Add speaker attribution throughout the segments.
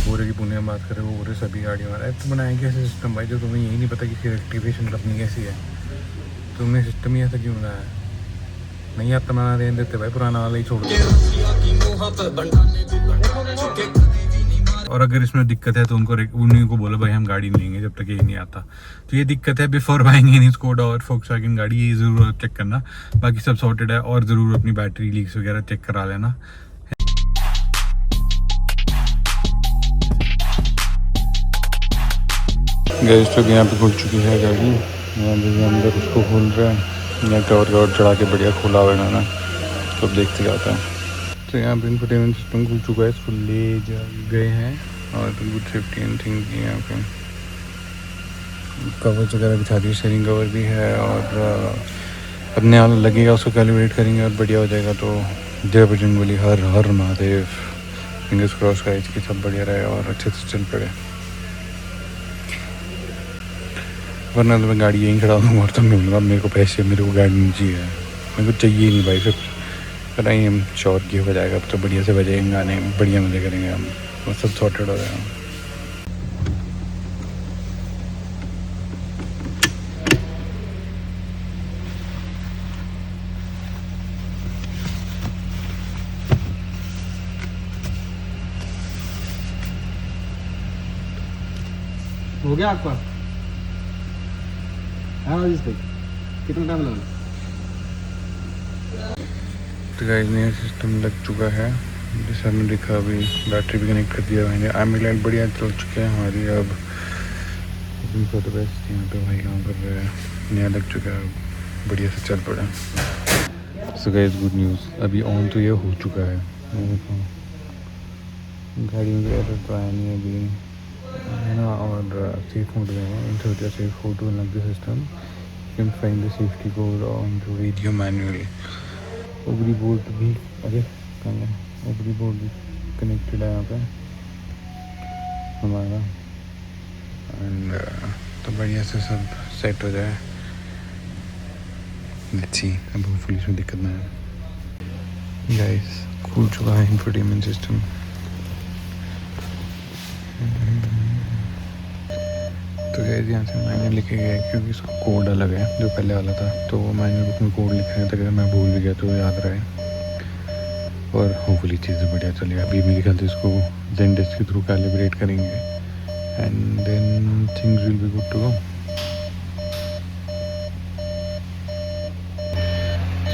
Speaker 1: पूरे की पूरे बात करें वो पूरे सभी गाड़ियों में तो बनाया गया ऐसा सिस्टम भाई, जो तुम्हें यही नहीं पता कि एक्टिवेशन करनी कैसी है। तुमने सिस्टम ही ऐसा क्यों बनाया है? नहीं आता बनाना देने देते भाई, पुराना वाला ही छोड़ दो। और अगर इसमें दिक्कत है तो उन्हीं को बोलो भाई हम गाड़ी नहीं लेंगे जब तक ये नहीं आता। तो ये दिक्कत है, बिफोर बाइंग एनी स्कोडा और फोक्सवैगन गाड़ी ये ज़रूर चेक करना। बाकी सब सॉर्टेड है, और ज़रूर अपनी बैटरी लीक्स वगैरह चेक करा लेना। गैस तो यहाँ पे खुल चुकी है गाड़ी, यहाँ पे अंदर उसको खोल रहे हैं, यहाँ कवर चढ़ा के बढ़िया खोला हुआ है ना, तो अब देखते जाता है। तो यहाँ पे इंफोटेनमेंट सिस्टम खुल चुका है, इसको ले जा गए हैं और गुड सेफ्टी एंड थिंग की यहाँ पे कवर्स वगैरह बिछा दिए, शेयरिंग कवर भी है और अपने वाला लगेगा उसको कैलिब्रेट करेंगे और बढ़िया हो जाएगा। तो जय बजरंगबली, हर हर महादेव, फिंगर्स क्रॉस का इसकी सब बढ़िया रहे और अच्छे से चल पड़े, वरना तो मैं गाड़ी यहीं खड़ा दूँगा और तो मैं बोलूँगा मेरे को पैसे, मेरे को गाड़ी नहीं चाहिए, मेरे को चाहिए नहीं भाई। फिर नहीं हम श्योर की हो जाएगा, अब तो बढ़िया से बजाएंगे गाने, बढ़िया मज़े करेंगे हम, वो सब सॉर्टेड हो जाएगा।
Speaker 2: हो गया आपका? हाँ जी भाई, कितना टाइम लगा?
Speaker 1: तो गाइस नया सिस्टम लग चुका है, जैसे हमने देखा अभी बैटरी भी कनेक्ट कर दिया मैंने, आर्मी लाइट बढ़िया चल चुके हैं हमारी। अब फॉर द बेस्ट यहाँ पे भाई काम कर रहे हैं, नया लग चुका है, बढ़िया से चल पड़ा। सो गाइस गुड न्यूज़, अभी ऑन तो ये हो चुका है, गाड़ी में एरर तो आया नहीं अभी है ना, और सेफ मोड में है, insert safe mode to unlock the system, you can find the safety code on the radio manual. ओबरी बोर्ड भी, अरे कहाँ है, ओबरी बोर्ड भी कनेक्टेड है यहाँ पे हमारा, एंड तो बढ़िया से सब सेट हो जाए। लेट्स सी, अब होपफुली इसमें दिक्कत ना आए। गाइस खुल चुका है इंफोटेनमेंट सिस्टम, तो गाइस यहाँ से मैनुअल लिखे गया है क्योंकि इसका कोड अलग है जो पहले वाला था, तो वो मैनुअल बुक में कोड लिखा है ताकि अगर मैं भूल भी गया तो याद रहे, और होपफुली चीज़ें बढ़िया चलेगा। अभी मेरे ख्याल से इसको ज़ेनडेस्क के थ्रू कैलिब्रेट करेंगे and then things will be good to go.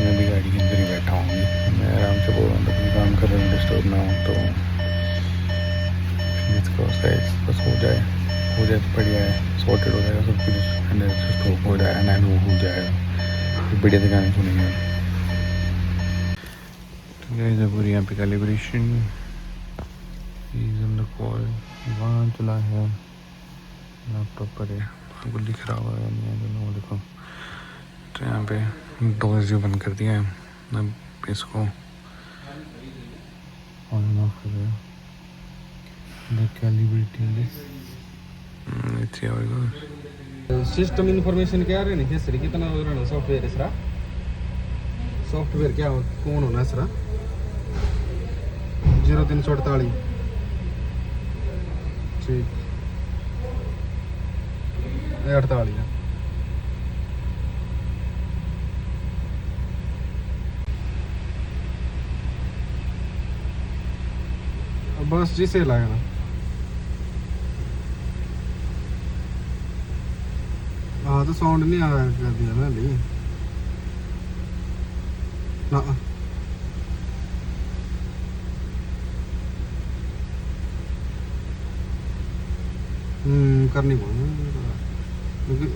Speaker 1: मैं भी गाड़ी के अंदर ही बैठा हूँ, मैं आराम से बोल रहा हूँ, अपनी काम कर रहा हूँ, डिस्टर्ब ना हो, तो बस हो जाए तो बढ़िया है, सॉर्टेड हो जाएगा सब कुछ, एंड हो जाएगा, नैन हो जाएगा, तो बढ़िया से गाने सुनेंगे। तो गाइस अब यहाँ पे calibration is on the call, वहाँ चला है लैपटॉप पर है, हमको लिख रहा हुआ है नहीं है, देखो। तो यहाँ पे डोर्स जो बंद कर दिया है, अब इसको ऑन एंड ऑफ कर रहे हैं, calibrating this, let's see how it goes.
Speaker 2: System information क्या रहे नहीं सर, कितना रहना सॉफ्टवेयर इसरा, सॉफ्टवेयर क्या कौन होना इसरा 0348 ठीक 48 है। बस जिसे लगाना हाँ, तो साउंड नहीं आया कर दिया ना नहीं ना, करनी पड़ेगी क्योंकि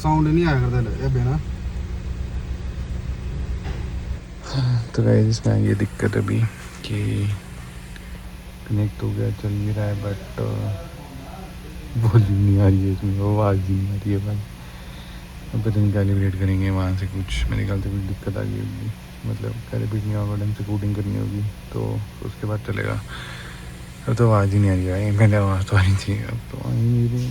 Speaker 2: साउंड नहीं आया करता है ना।
Speaker 1: तो गाइस इसमें ये दिक्कत अभी कि कनेक्ट हो गया, चल नहीं रहा है, बट वॉल्यूम नहीं आ रही है इसमें, वो आवाज़ नहीं आ रही है भाई। अब पता नहीं कैलिब्रेट करेंगे वहाँ से, कुछ मेरे ख्याल से कुछ दिक्कत आ गई होगी, मतलब कैलिब्रेट नहीं होगा, ढंग से कोडिंग करनी होगी, तो उसके बाद चलेगा। अब तो आवाज़ ही नहीं आ रही भाई, पहले आवाज़ तो आ रही थी, अब तो आ ही नहीं रही।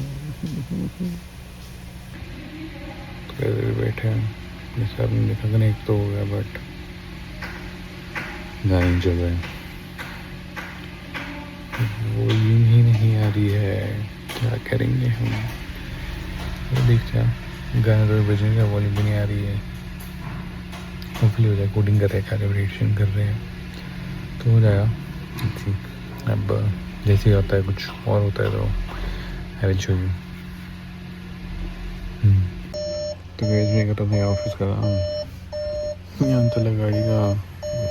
Speaker 1: तो बैठे हैं, जैसे आपने देखा कनेक्ट तो हो गया, बट गाड़ी चल रहा है, वॉल्यूम ही नहीं आ रही है, क्या करेंगे हम। वो देखते हैं गाना तो बजेगा, वॉल्यूम भी नहीं आ रही है। होपफुली हो जाए, कोडिंग कर रहे हैं, कैलिब्रेशन कर रहे हैं तो हो जाएगा। ठीक, अब जैसे ही होता है कुछ और होता है तो आई विल शो यू। तो गैस मैं करता था ऑफिस का काम, यहाँ चला गाड़ी का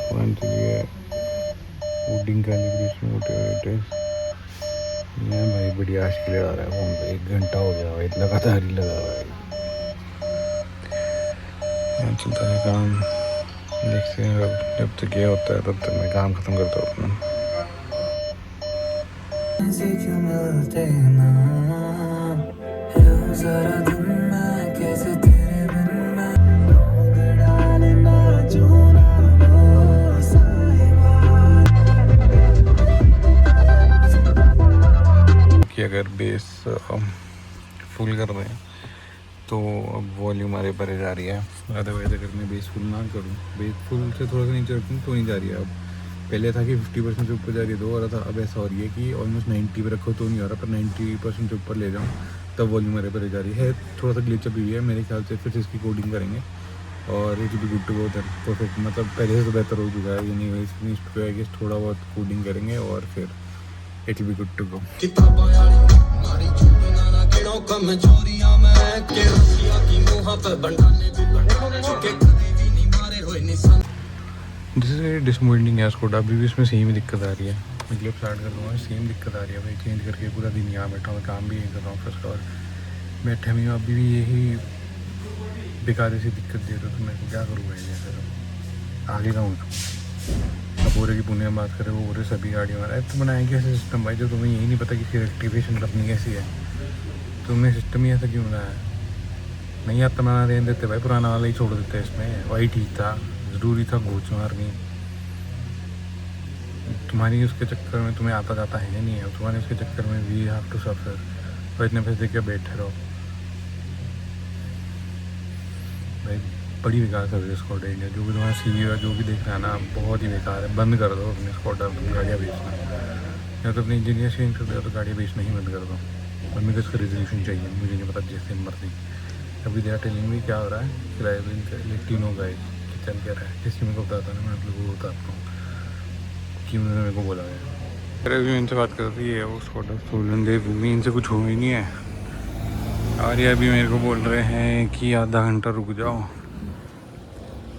Speaker 1: फोन चलिए कोडिंग कैलिब्रेशन व्हाटएवर। मैं भाई बड़ी आश के लिए आ रहा है फोन पे, 1 घंटा हो गया भाई लगातार ही लगा हुआ है। यहाँ चलता है काम, देखते हैं अब जब तक ये होता है तब तक मैं काम ख़त्म करता हूँ अपना। कि अगर बेस फुल कर रहे हैं तो अब वॉल्यूम हमारे पर जा रही है। अदरवाइज अगर मैं बेस फुल ना करूँ, बेस फुल से थोड़ा सा नीचे रखूँ तो नहीं जा रही है। अब पहले था कि 50% से ऊपर जा रही है तो हो रहा था, अब ऐसा हो रही है कि ऑलमोस्ट 90 पे रखो तो नहीं हो रहा, पर 90% से ऊपर ले जाऊँ तब वॉल्यूम हमारे पर जा रही है। थोड़ा सा ग्लिच अभी है मेरे ख्याल से, फिर से इसकी कोडिंग करेंगे और it will be good to go that perfect. मतलब पहले से तो बेहतर हो चुका है, यानी इस पर आई गेस थोड़ा बहुत कोडिंग करेंगे और फिर it will be good to go. This is demoulding है स्कोडा, अभी भी इसमें सेम ही दिक्कत आ रही है। मैं क्लिप स्टार्ट कर दूँगा, सेम दिक्कत आ रही है भाई। चेंज करके पूरा दिन यहाँ बैठा हूँ, काम भी यही कर रहा हूँ फर्स्ट, और बैठे हुई हूँ अभी भी यही बेकार सी दिक्कत दे रहे हो। तो मैं क्या करूँ भाई, फिर आगे का हूँ। अब पूरे की पुणे में बात करें, वो पूरे सभी गाड़ियों में तो बनाया कैसे सिस्टम भाई, जो तुम्हें यही नहीं पता कि इसकी रेक्टिफिकेशन करनी कैसी है। तुमने सिस्टम ही ऐसा क्यों बनाया है? नहीं आता बनाना देने देते भाई, पुराना वाला ही छोड़ देते इसमें, वही ठीक था। ज़रूरी था घूच मारनी, तुम्हारी उसके चक्कर में तुम्हें आता जाता है नहीं है, तुम्हारे उसके चक्कर में वी हैव टू सफर। तो इतने पैसे के बैठे रहो भाई। बड़ी बेकार सर्विस स्कॉडा इंडिया, जो भी तुम्हारा सी है जो भी देख रहा है ना, बहुत ही बेकार है। बंद कर दो अपने स्कॉडा गाड़ियाँ बेचना, या तो अपने इंजीनियर चेंज कर दो, तो गाड़ियाँ बेचना ही बंद कर दो। और मेरे को इसका रेजोल्यूशन चाहिए, मुझे नहीं पता जैसे मर्जी। अभी दे टेलिंग में क्या हो रहा है, किराए तीनों गाइस चल क्या रहा है, जिसकी मेरे को बताता ना, मैं आप लोगों को बताता हूँ कि उन्होंने मेरे को बोला है। अरे अभी इनसे बात कर रही है वो स्कॉडा सोलन दे भूमि, इनसे कुछ हो ही नहीं है। और ये अभी मेरे को बोल रहे हैं कि आधा घंटा रुक जाओ।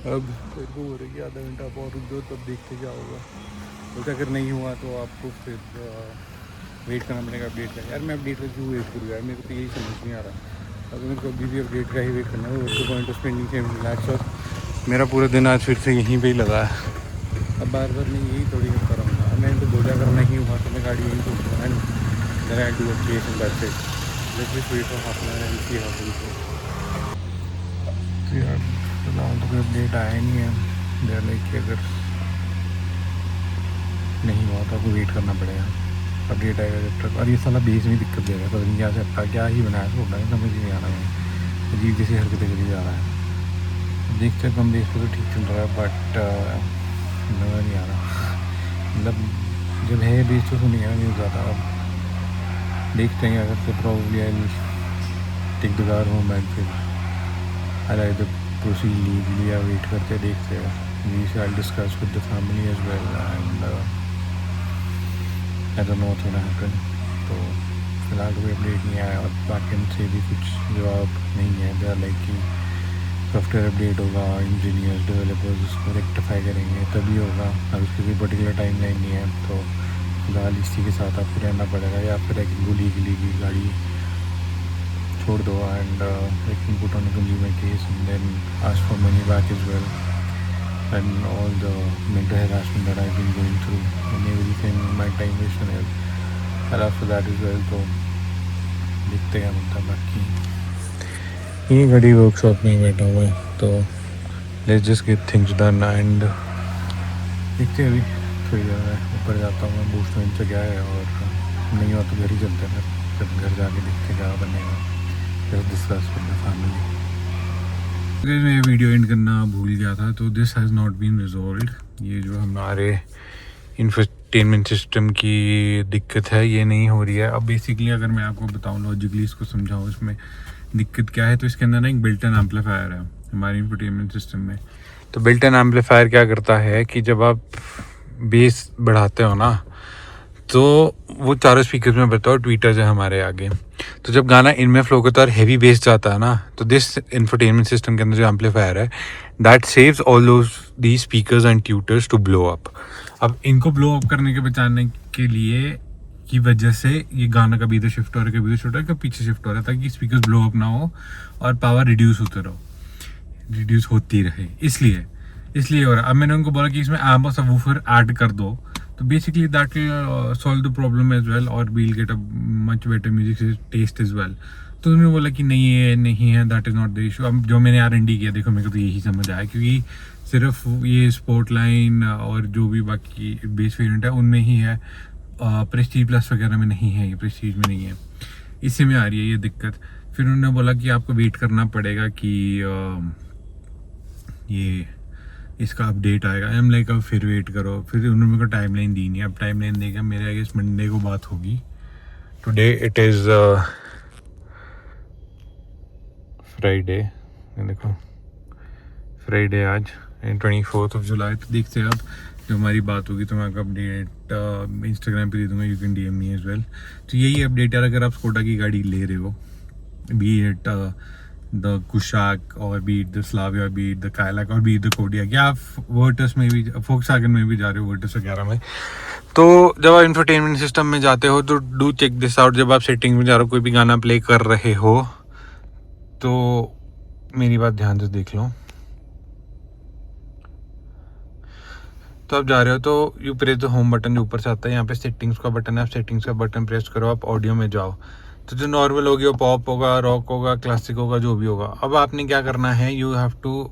Speaker 1: अब मेरे को बोल रहे कि आधा घंटा आप और रुक जाओ, तब देखते क्या होगा। तो अगर नहीं हुआ तो आपको फिर वेट करना पड़ेगा अपडेट का। यार मैं अपडेट का क्यों वेट करूँ यार, मेरे को तो यही समझ नहीं आ रहा। अगर मेरे को अभी भी अपडेट का ही वेट करना है, तो पॉइंट ऑफ स्पेंडिंग 7 lakhs, और मेरा पूरा दिन आज फिर से यहीं पे ही लगा है। अब बार बार मैं यही थोड़ी करता रहूँगा। अब मैंने तो बोला करना ही हुआ तो मैं गाड़ी यहीं छोड़ूँगा and then I do a case in that's it. Let's just wait for half an hour and see how things go. तो यार फिलहाल तो कोई अपडेट आया नहीं है। देयर लाइक कि अगर नहीं हुआ तो आपको वेट करना पड़ेगा, अपडेट आएगा जब तक। और ये साला बेस में दिक्कत दे रहा है, पता नहीं क्या से क्या ही बनाया तो होता है, समझ नहीं आ रहा है। अजीब जैसी हरकतें करी जा रहा है। देखते हैं, कम बेस पे तो ठीक चल रहा है, बट नज़र नहीं आ रहा। मतलब जब है बेस तो सुनिएगा नहीं ज़्यादा। अब देखते हैं अगर से probably I take the car home and फिर आई द प्रोसीड लीगली या वेट करके देखते हैं। We shall discuss with the family as well and I don't know what's gonna happen. तो फिलहाल कोई अपडेट नहीं आया और बैकएंड से भी कुछ जवाब नहीं है। दे आर लाइक कि सॉफ्टवेयर अपडेट होगा, इंजीनियर्स डेवलपर्स उसको रेक्टिफाई करेंगे तभी होगा। अब उसकी कोई पर्टिकुलर टाइम लाइन नहीं है, तो फिलहाल इसी के साथ आपको रहना पड़ेगा, या फिर एक गोली की गाड़ी छोड़ दो एंड एक put on consumer case and then ask for money back as well and all the mental harassment that I've been going through and everything, my time wasted and after that as well। तो देखते हैं मतलब बाकी ये गाड़ी workshop में ही बैठा हुआ है, तो let's just get things done and देखते हैं। अभी थोड़ी देर में ऊपर जाता हूँ मैं, बूस्ट में से क्या है, और नहीं हुआ तो घर ही चलते हैं। फिर घर जाके देखते क्या बनेगा, फिर डिस्कस विद द फैमिली। मैं ये वीडियो एंड करना भूल गया था, तो this has not been resolved. ये जो हमारे इंफोटेनमेंट सिस्टम की दिक्कत है, ये नहीं हो रही है। अब बेसिकली अगर मैं आपको बताऊं, लॉजिकली इसको समझाऊं, इसमें दिक्कत क्या है, तो इसके अंदर ना एक बिल्ट इन एम्पलीफायर है हमारे इंफोटेनमेंट सिस्टम में। तो बिल्ट इन एम्पलीफायर क्या करता है कि जब आप बेस बढ़ाते हो ना, तो वो चारों स्पीकर में बताओ ट्वीटर्स है हमारे आगे, तो जब गाना इनमें फ्लो करता है और हैवी बेस जाता है ना, तो दिस इंफोटेनमेंट सिस्टम के अंदर जो एम्पलीफायर है that saves all those the speakers and tweeters to blow up. अब इनको ब्लो अप करने के बचाने के लिए की वजह से ये गाना कभी इधर शिफ्ट हो रहा है, कभी इधर शिफ्ट हो रहा है, कभी पीछे शिफ्ट हो रहा है, ताकि स्पीकर्स ब्लो अप ना हो और पावर रिड्यूस होती रहे, इसलिए हो रहा है। अब मैंने उनको बोला कि इसमें एम्प और सबवूफर ऐड कर दो, तो basically that will solve the problem as well और we'll get a much better music test as well. तो उन्होंने बोला कि नहीं, ये नहीं है, that is not the issue. अब जो मैंने R&D किया, देखो मेरे को तो यही समझ आया, क्योंकि सिर्फ ये स्पोर्ट लाइन और जो भी बाकी बेस वेरिएंट है उनमें ही है, प्रेस्टीज प्लस वगैरह में नहीं है, ये प्रेस्टीज में नहीं है, इसी में आ रही है ये दिक्कत। फिर उन्होंने बोला कि आपको वेट करना पड़ेगा कि ये इसका अपडेट आएगा। एम लाइक अब फिर वेट करो, फिर उन्होंने मेरे को टाइम लाइन दी नहीं। अब टाइम लाइन देगा मेरे आगे, इस मंडे को बात होगी। टुडे इट इज़ फ्राइडे, देखो फ्राइडे आज 24 जुलाई। तो देखते हैं अब जब हमारी बात होगी तो मैं आपको अपडेट इंस्टाग्राम पे दे दूंगा, you can DM me as well. तो यही अपडेट यार, अगर आप स्कोडा की गाड़ी ले रहे हो, बी इट द कुशाक और B it the Slavia, B it the कायलाक और बी इट द कोडियाक, या आप वर्टस में भी, फोक्सवैगन में भी जा रहे हो, वर्टस वगैरह में, तो जब आप इंफोटेनमेंट सिस्टम में जाते हो तो डू चेक दिस आउट। जब आप सेटिंग में जा रहे हो, कोई भी गाना प्ले कर रहे हो, तो मेरी बात ध्यान से देख लो। तो आप जा रहे हो तो you press the home button, जो ऊपर से आता है, यहाँ पे सेटिंग्स का बटन है, आप सेटिंग्स का बटन प्रेस करो, आप ऑडियो में जाओ, तो जो नॉर्मल होगी वो पॉप होगा, रॉक होगा, क्लासिक होगा, जो भी होगा। अब आपने क्या करना है, you have to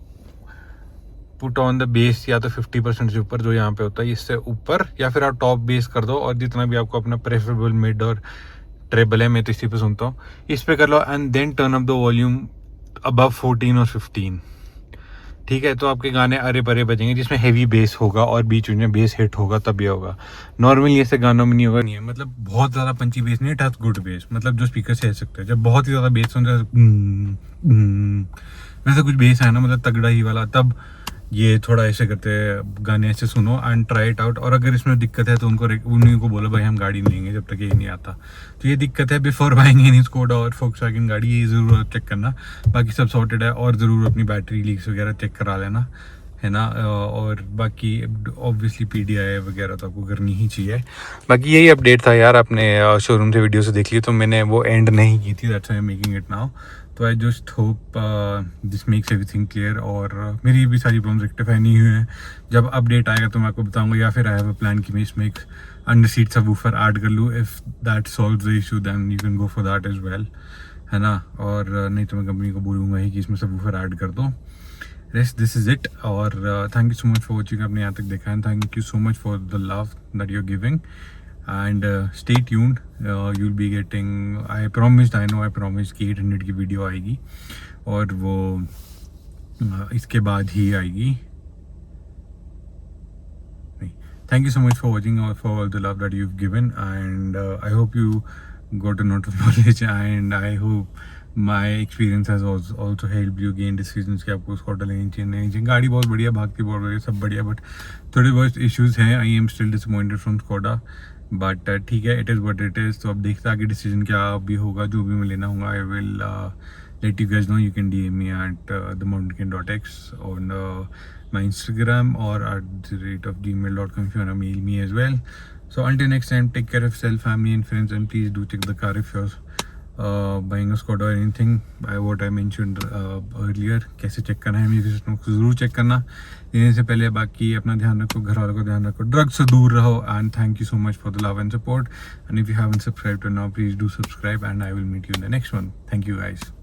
Speaker 1: put on the base, या तो 50% से ऊपर जो यहाँ पे होता है, इससे ऊपर, या फिर आप टॉप बेस कर दो, और जितना भी आपको अपना प्रेफरेबल मिड और ट्रेबल है, मैं तो इसी पे सुनता हूँ, इस पे कर लो, and then turn up the volume above 14 और 15। ठीक है, तो आपके गाने अरे परे बजेंगे, जिसमें हेवी बेस होगा और बीच में बेस हिट होगा, तब ये होगा। नॉर्मली ऐसे गानों में नहीं होगा, नहीं है, मतलब बहुत ज़्यादा पंची बेस नहीं, इट हैज गुड बेस, मतलब जो स्पीकर से सकते हैं। जब बहुत ही ज़्यादा बेस सुन रहे वैसा कुछ बेस है ना, मतलब तगड़ा ही वाला, तब ये थोड़ा ऐसे करते हैं गाने, ऐसे सुनो एंड ट्राई इट आउट। और अगर इसमें दिक्कत है तो उन्हीं को बोलो भाई हम गाड़ी नहीं लेंगे जब तक ये नहीं आता। तो ये दिक्कत है, बिफोर बाइंग एनी स्कोडा और फोक्सवैगन गाड़ी, ये ज़रूर चेक करना। बाकी सब सॉर्टेड है, और ज़रूर अपनी बैटरी लीक्स वगैरह चेक करा लेना, है ना। और बाकी ऑब्वियसली PDI वगैरह तो आपको करनी ही चाहिए। बाकी यही अपडेट था यार, आपने शोरूम से वीडियो से देख ली, तो मैंने वो एंड नहीं की थी, that's why I am making it now. तो I just hope this makes everything clear, और मेरी भी सारी प्रॉब्लम रेक्टिफाई नहीं हुए हैं। जब अपडेट आएगा तो मैं आपको बताऊंगा, या फिर आई हैव अ प्लान कि मैं इसमें एक अंडर सीट सबवूफर ऐड कर लूँ। If that solves the issue then you can go for that as well, है ना। और नहीं तो मैं कंपनी को बोलूँगा ही कि इसमें सबवूफर ऐड कर दो। रेस्ट दिस इज़ इट, और thank you so much for watching. आपने यहाँ तक देखा है, thank you so much for the love that you are giving, and stay tuned, you'll be getting, I promised कि 800 की वीडियो आएगी, और वो इसके बाद ही आएगी। Thank you so much for watching, or for all the love that you've given, and I hope you got a lot of knowledge, and I hope my experience has also helped you gain decisions कि आपको Skoda लेनी चाहिए नहीं चाहिए। गाड़ी बहुत बढ़िया, भागती बहुत बढ़िया, सब बढ़िया, बट थोड़े बहुत इश्यूज़ हैं। I am still disappointed from Skoda, but ठीक है, it is what it is. तो अब देखते आगे डिसीजन क्या भी होगा, जो भी मैं लेना होगा, I will let you guys know. You can DM me at themountainking.x on my Instagram, or at the rate of gmail.com if you want to mail me as well. So until next time, take care of yourself, family and friends, and please do check the car if you're buying a Skoda or anything. What I mentioned earlier, कैसे check करना है music system को ज़रूर check करना लेने से पहले। बाकी अपना ध्यान रखो, घर वालों का ध्यान रखो, ड्रग्स से दूर रहो, and thank you so much for the love and support. And if you haven't subscribed to now, please do subscribe, and I will meet you in the next one. Thank you guys.